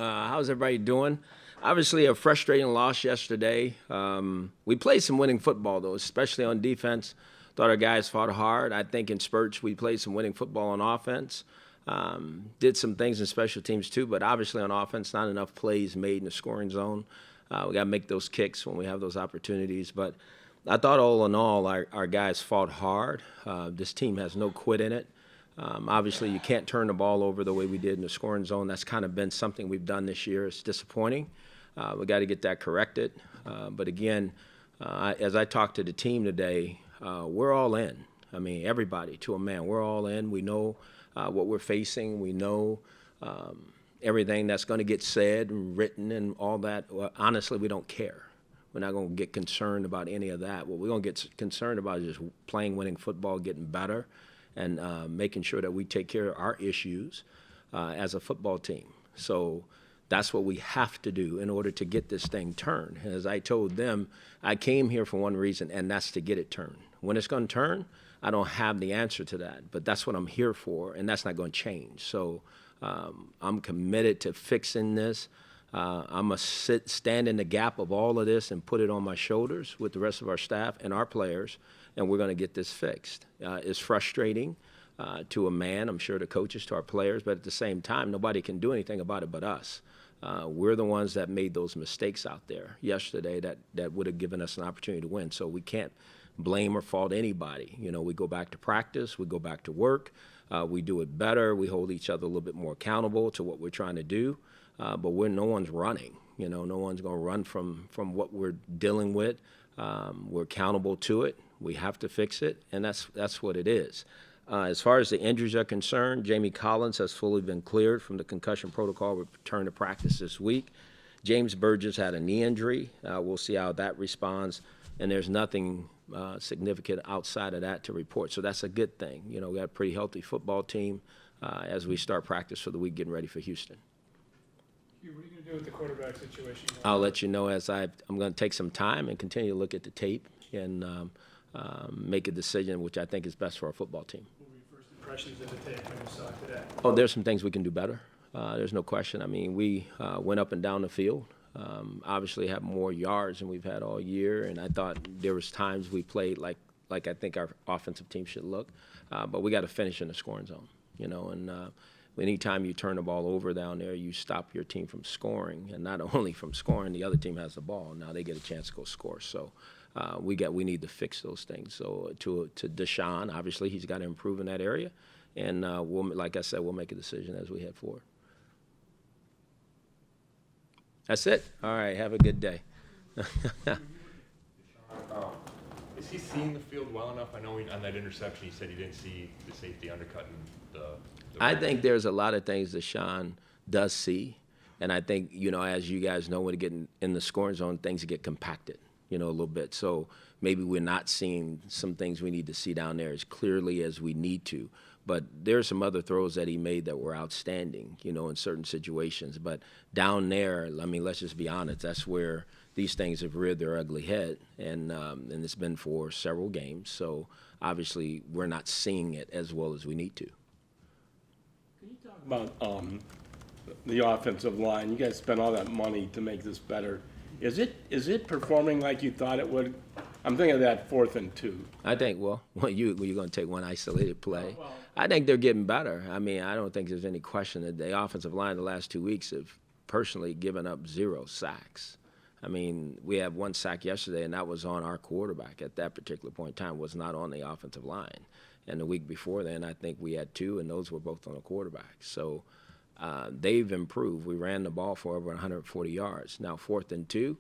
How's everybody doing? Obviously, a frustrating loss yesterday. We played some winning football, though, especially on defense. Thought our guys fought hard. I think in spurts we played some winning football on offense. Did some things in special teams, too, but obviously on offense, not enough plays made in the scoring zone. We got to make those kicks when we have those opportunities. But I thought all in all, our guys fought hard. This team has no quit in it. Obviously, you can't turn the ball over the way we did in the scoring zone. That's kind of been something we've done this year. It's disappointing. We got to get that corrected. But again, as I talked to the team today, we're all in. I mean, everybody to a man, we're all in. We know what we're facing. We know everything that's going to get said and written and all that. Well, honestly, we don't care. We're not going to get concerned about any of that. What we're going to get concerned about is just playing winning football, getting better, and making sure that we take care of our issues as a football team. So that's what we have to do in order to get this thing turned. And as I told them, I came here for one reason, and that's to get it turned. When it's going to turn, I don't have the answer to that, but that's what I'm here for, and that's not going to change. So I'm committed to fixing this. I'm going to stand in the gap of all of this and put it on my shoulders with the rest of our staff and our players, and we're going to get this fixed. It's frustrating to a man, I'm sure, to coaches, to our players, but at the same time, nobody can do anything about it but us. We're the ones that made those mistakes out there yesterday that would have given us an opportunity to win. So we can't blame or fault anybody. You know, we go back to practice, we go back to work, we do it better, we hold each other a little bit more accountable to what we're trying to do, but no one's running. You know, no one's going to run from what we're dealing with. We're accountable to it. We have to fix it, and that's what it is. As far as the injuries are concerned, Jamie Collins has fully been cleared from the concussion protocol, will return to practice this week. James Burgess had a knee injury. We'll see how that responds, and there's nothing significant outside of that to report. So that's a good thing. You know, we got a pretty healthy football team as we start practice for the week getting ready for Houston. What are you going to do with the quarterback situation? I'll let you know as I'm going to take some time and continue to look at the tape and make a decision which I think is best for our football team. What were your first impressions of the tape when you saw it today? Oh, there's some things we can do better. There's no question. I mean, we went up and down the field. Obviously have more yards than we've had all year, and I thought there was times we played like I think our offensive team should look, but we got to finish in the scoring zone, you know, and anytime you turn the ball over down there, you stop your team from scoring, and not only from scoring, the other team has the ball. Now they get a chance to go score. So we need to fix those things. So to Deshaun, obviously he's got to improve in that area, and like I said, we'll make a decision as we head forward. That's it. All right. Have a good day. Is he seeing the field well enough? I know on that interception he said he didn't see the safety undercutting the I think there's a lot of things that Sean does see, and I think, you know, as you guys know, when you get in the scoring zone, things get compacted, you know, a little bit. So maybe we're not seeing some things we need to see down there as clearly as we need to. But there's some other throws that he made that were outstanding, you know, in certain situations. But down there, I mean, let's just be honest, that's where these things have reared their ugly head, and it's been for several games. So obviously we're not seeing it as well as we need to. Can you talk about the offensive line? You guys spent all that money to make this better. Is it performing like you thought it would? I'm thinking of that 4th and 2. I think, well, you're going to take one isolated play. I think they're getting better. I mean, I don't think there's any question that the offensive line the last 2 weeks have personally given up 0 sacks. I mean, we had 1 sack yesterday, and that was on our quarterback at that particular point in time, was not on the offensive line. And the week before then, I think we had 2, and those were both on the quarterback. So they've improved. We ran the ball for over 140 yards. Now, 4th and 2,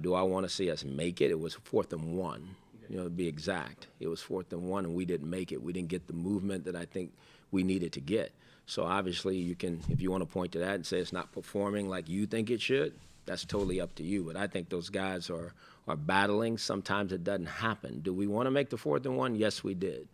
do I want to see us make it? It was 4th and 1, you know, to be exact. It was 4th and 1, and we didn't make it. We didn't get the movement that I think we needed to get. So obviously you can, if you want to point to that and say it's not performing like you think it should, that's totally up to you. But I think those guys are battling. Sometimes it doesn't happen. Do we want to make the 4th and 1? Yes, we did.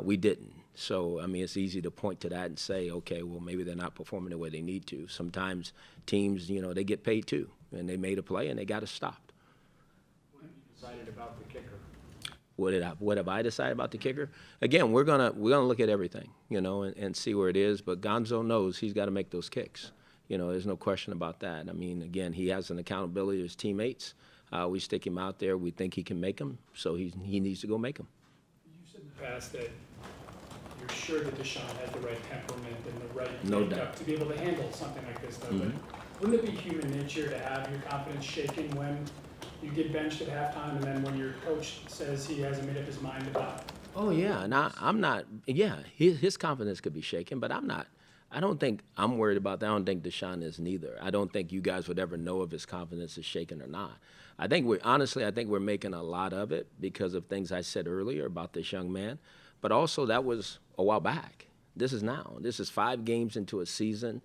We didn't. So, I mean, it's easy to point to that and say, okay, well, maybe they're not performing the way they need to. Sometimes teams, you know, they get paid too, and they made a play and they got to stop. What have you decided about the kicker? What have I decided about the kicker? Again, we're gonna look at everything, you know, and see where it is. But Gonzo knows he's got to make those kicks. There's no question about that. I mean, again, he has an accountability to his teammates. We stick him out there. We think he can make them, so he needs to go make them. You said in the past that you're sure that Deshaun has the right temperament and the right No makeup doubt. to be able to handle something like this, though. But wouldn't it be human nature to have your confidence shaken when you get benched at halftime and then when your coach says he hasn't made up his mind about it? Oh, yeah, and I'm not, his confidence could be shaken, but I'm not. I don't think I'm worried about that. I don't think Deshaun is neither. I don't think you guys would ever know if his confidence is shaken or not. I think we're making a lot of it because of things I said earlier about this young man, but also that was a while back. This is now. This is 5 games into a season.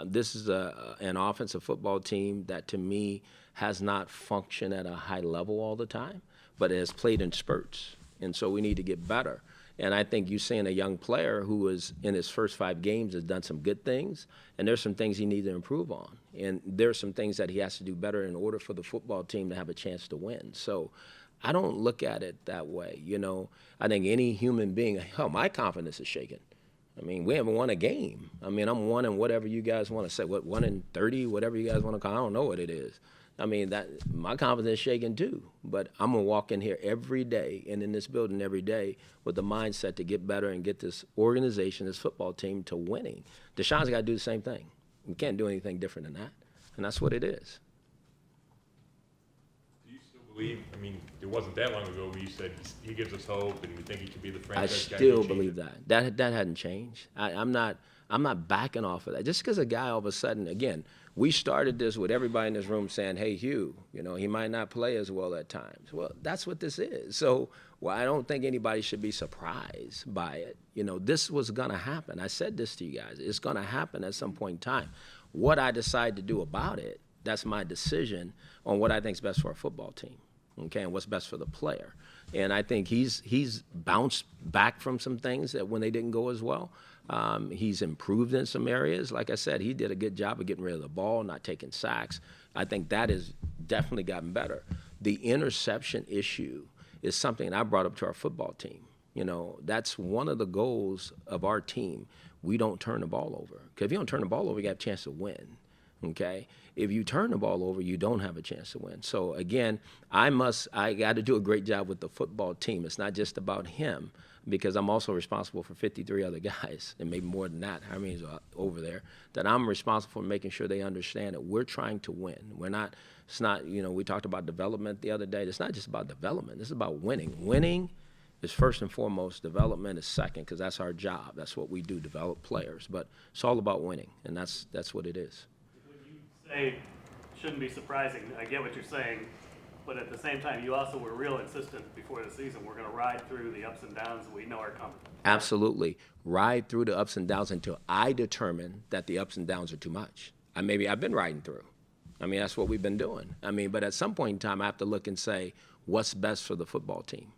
This is an offensive football team that, to me, has not functioned at a high level all the time, but has played in spurts. And so we need to get better. And I think you're seeing a young player who is in his first 5 games has done some good things, and there's some things he needs to improve on. And there's some things that he has to do better in order for the football team to have a chance to win. So I don't look at it that way. I think any human being, hell, my confidence is shaken. I mean, we haven't won a game. I mean, I'm 1 in whatever you guys want to say, 1 in 30, whatever you guys want to call it. I don't know what it is. I mean, that my confidence is shaken too, but I'm going to walk in here every day and in this building every day with the mindset to get better and get this organization, this football team to winning. Deshaun's got to do the same thing. We can't do anything different than that, and that's what it is. Do you still believe, I mean, it wasn't that long ago where you said he gives us hope and we think he could be the I franchise guy. still believe that. That hadn't changed. I'm not backing off of that. Just because a guy all of a sudden, again, we started this with everybody in this room saying, hey, Hue, he might not play as well at times. Well, that's what this is. So I don't think anybody should be surprised by it. This was going to happen. I said this to you guys. It's going to happen at some point in time. What I decide to do about it, that's my decision on what I think is best for our football team, okay, and what's best for the player. And I think he's bounced back from some things that when they didn't go as well. He's improved in some areas. Like I said, he did a good job of getting rid of the ball, not taking sacks. I think that has definitely gotten better. The interception issue is something I brought up to our football team. That's one of the goals of our team. We don't turn the ball over. Because if you don't turn the ball over, you have a chance to win. Okay? If you turn the ball over, you don't have a chance to win. So, again, I got to do a great job with the football team. It's not just about him, because I'm also responsible for 53 other guys, and maybe more than that, how many is over there, that I'm responsible for making sure they understand that we're trying to win. It's not, we talked about development the other day. It's not just about development. It's about winning. Winning is first and foremost. Development is second, because that's our job. That's what we do, develop players. But it's all about winning, and that's what it is. When you say shouldn't be surprising, I get what you're saying, but at the same time, you also were real insistent before the season. We're going to ride through the ups and downs that we know are coming. Absolutely. Ride through the ups and downs until I determine that the ups and downs are too much. I've been riding through. That's what we've been doing. But at some point in time, I have to look and say, what's best for the football team?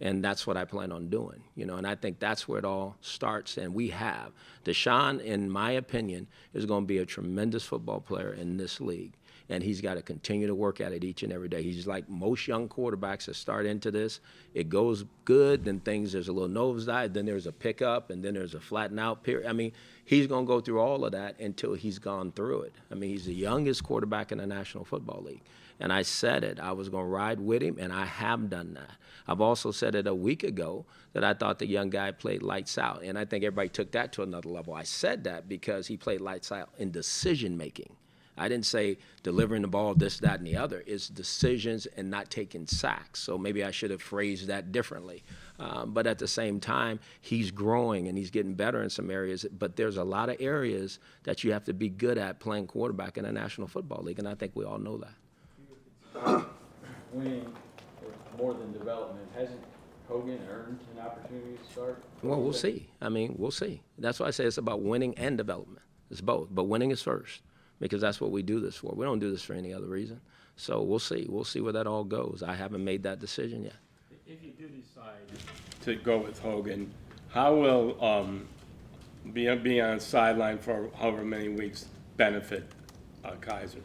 And that's what I plan on doing, and I think that's where it all starts. And we have. Deshaun, in my opinion, is going to be a tremendous football player in this league. And he's got to continue to work at it each and every day. He's like most young quarterbacks that start into this. It goes good, then there's a little nosedive, then there's a pickup, and then there's a flatten out period. He's going to go through all of that until he's gone through it. He's the youngest quarterback in the National Football League. And I said it. I was going to ride with him, and I have done that. I've also said it a week ago that I thought the young guy played lights out, and I think everybody took that to another level. I said that because he played lights out in decision-making. I didn't say delivering the ball, this, that, and the other. It's decisions and not taking sacks. So maybe I should have phrased that differently. But at the same time, he's growing and he's getting better in some areas. But there's a lot of areas that you have to be good at playing quarterback in the National Football League, and I think we all know that. Winning or more than development, hasn't Hogan earned an opportunity to start? Well, we'll see. We'll see. That's why I say it's about winning and development. It's both. But winning is first, because that's what we do this for. We don't do this for any other reason. So we'll see. We'll see where that all goes. I haven't made that decision yet. If you do decide to go with Hogan, how will being on the sideline for however many weeks benefit Kaiser?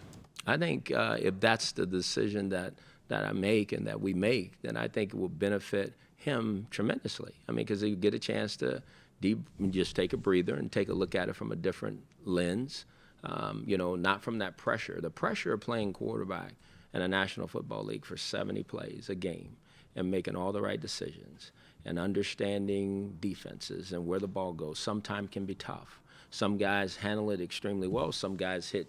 I think if that's the decision that I make and that we make, then I think it will benefit him tremendously. Because you get a chance to just take a breather and take a look at it from a different lens. not from that pressure. The pressure of playing quarterback in a National Football League for 70 plays a game and making all the right decisions and understanding defenses and where the ball goes sometimes can be tough. Some guys handle it extremely well. Some guys hit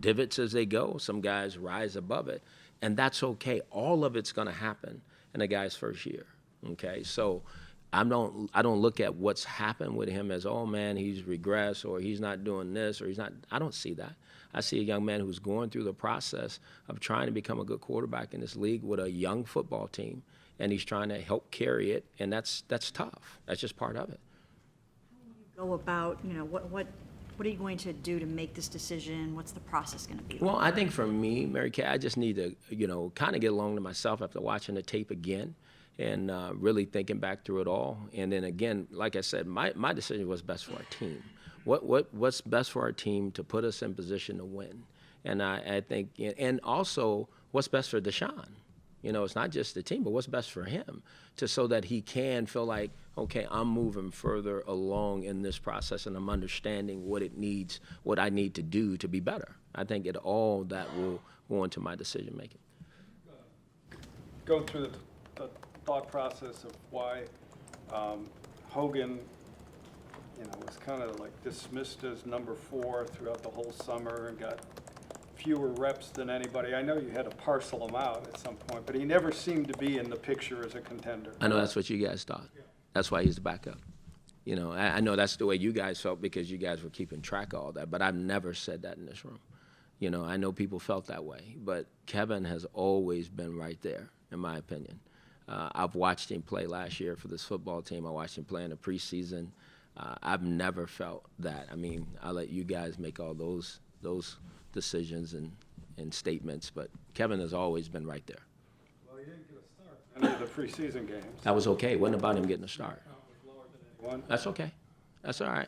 divots as they go. Some guys rise above it, and that's okay. All of it's going to happen in a guy's first year. Okay, so I don't look at what's happened with him as, oh man, he's regressed or he's not doing this or he's not. I don't see that. I see a young man who's going through the process of trying to become a good quarterback in this league with a young football team, and he's trying to help carry it, and that's tough. That's just part of it. Go about, what are you going to do to make this decision? What's the process going to be? Well, I think for me, Mary Kay, I just need to, kind of get along to myself after watching the tape again and really thinking back through it all. And then again, like I said, my decision was best for our team. What's best for our team to put us in position to win? And I think, and also what's best for Deshaun. It's not just the team, but what's best for him so that he can feel like, okay, I'm moving further along in this process and I'm understanding what I need to do to be better. I think all that will go into my decision making. Go through the thought process of why Hogan, was kind of like dismissed as number 4 throughout the whole summer and got fewer reps than anybody. I know you had to parcel him out at some point, but he never seemed to be in the picture as a contender. I know that's what you guys thought. That's why he's the backup. I know that's the way you guys felt because you guys were keeping track of all that, but I've never said that in this room. I know people felt that way, but Kevin has always been right there, in my opinion. I've watched him play last year for this football team. I watched him play in the preseason. I've never felt that. I mean, I'll let you guys make all those decisions and statements, but Kevin has always been right there. Well, he didn't get a start in any of the preseason games. That was okay. It wasn't about him getting a start. One. That's okay. That's all right.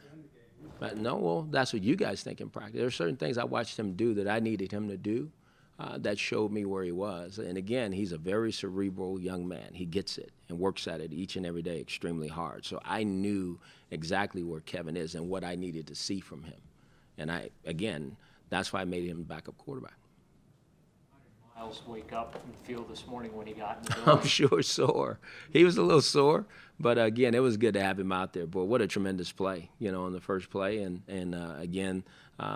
But no, well, that's what you guys think in practice. There are certain things I watched him do that I needed him to do that showed me where he was. And again, he's a very cerebral young man. He gets it and works at it each and every day extremely hard. So I knew exactly where Kevin is and what I needed to see from him. And that's why I made him backup quarterback. Myles wake up and feel this morning when he got in the building? I'm sure sore. He was a little sore, but again, it was good to have him out there. Boy, what a tremendous play, in the first play, and again,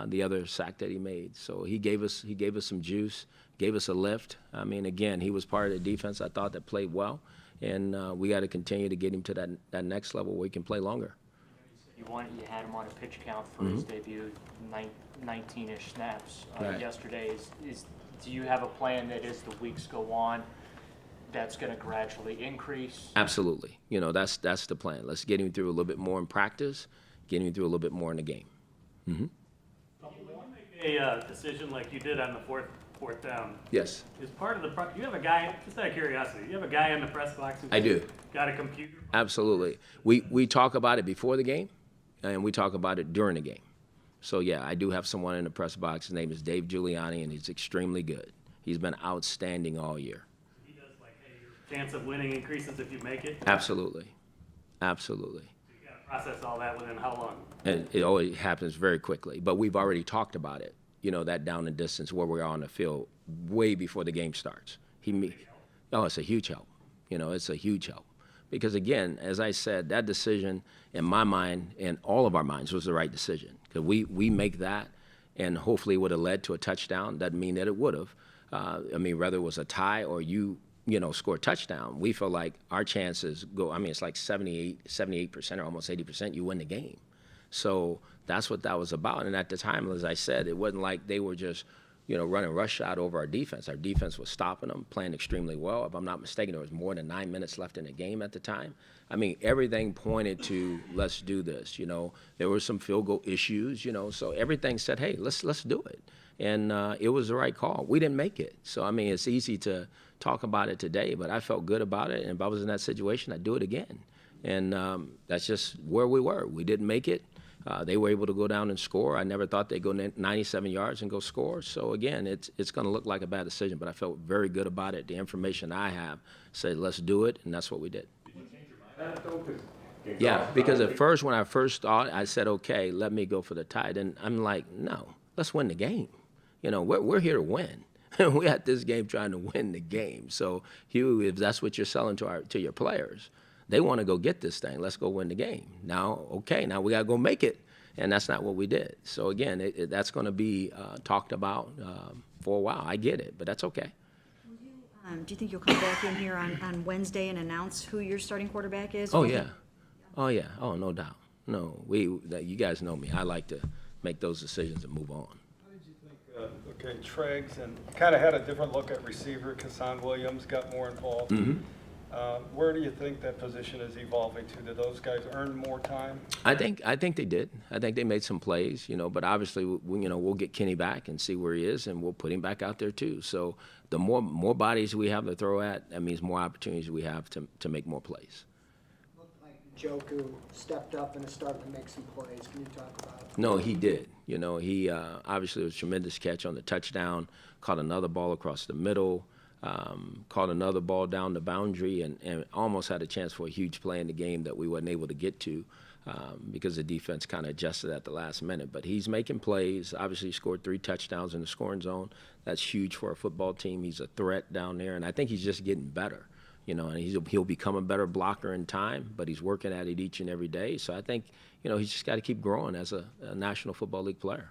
the other sack that he made. So he gave us some juice, gave us a lift. I mean, again, he was part of the defense I thought that played well, and we got to continue to get him to that next level where he can play longer. You had him on a pitch count for his debut, 19-ish snaps Right. yesterday. Do you have a plan that as the weeks go on, that's going to gradually increase? Absolutely. That's the plan. Let's get him through a little bit more in practice, get him through a little bit more in the game. Mm-hmm. When you make a decision like you did on the fourth down, Yes, is part of you have a guy, just out of curiosity, you have a guy in the press box who's I do. got a computer? Absolutely. We talk about it before the game, and we talk about it during the game. So, yeah, I do have someone in the press box. His name is Dave Giuliani, and he's extremely good. He's been outstanding all year. He does your chance of winning increases if you make it? Absolutely. You got to process all that within how long? And it always happens very quickly. But we've already talked about it, that down and distance where we're on the field way before the game starts. It's a huge help. It's a huge help. Because, again, as I said, that decision in my mind and all of our minds was the right decision. Because we make that, and hopefully it would have led to a touchdown. Doesn't mean that it would have. Whether it was a tie or you score a touchdown, we feel like our chances go, it's like 78% or almost 80%, you win the game. So that's what that was about. And at the time, as I said, it wasn't like they were just running rush shot over our defense. Our defense was stopping them, playing extremely well. If I'm not mistaken, there was more than 9 minutes left in the game at the time. Everything pointed to let's do this. There were some field goal issues. So everything said, hey, let's do it. And it was the right call. We didn't make it. So it's easy to talk about it today, but I felt good about it. And if I was in that situation, I'd do it again. And that's just where we were. We didn't make it. They were able to go down and score. I never thought they'd go 97 yards and go score. So, again, it's going to look like a bad decision, but I felt very good about it. The information I have said, let's do it, and that's what we did. That, though, because Yeah, because at first, when I first thought, I said, okay, let me go for the tight end. I'm like, no, let's win the game. You know, we're here to win. We're at this game trying to win the game. So, Hugh, if that's what you're selling to your players, they want to go get this thing. Let's go win the game. Now, okay, now we got to go make it. And that's not what we did. So, again, that's going to be talked about for a while. I get it, but that's okay. Do you think you'll come back in here on Wednesday and announce who your starting quarterback is? Oh, yeah. Oh, yeah. Oh, no doubt. No, you guys know me. I like to make those decisions and move on. How did you think, okay, Treggs and kind of had a different look at receiver, Kassan Williams got more involved. Mm-hmm. Where do you think that position is evolving to? Did those guys earn more time? I think they did. I think they made some plays, but obviously, we'll get Kenny back and see where he is, and we'll put him back out there too. So the more bodies we have to throw at, that means more opportunities we have to make more plays. Looked like Njoku stepped up and is starting to make some plays. Can you talk about it? No, he did. He obviously was a tremendous catch on the touchdown, caught another ball across the middle. Caught another ball down the boundary and almost had a chance for a huge play in the game that we weren't able to get to because the defense kind of adjusted at the last minute. But he's making plays. Obviously, he scored 3 touchdowns in the scoring zone. That's huge for a football team. He's a threat down there, and I think he's just getting better. And he'll become a better blocker in time, but he's working at it each and every day. So I think, he's just got to keep growing as a National Football League player.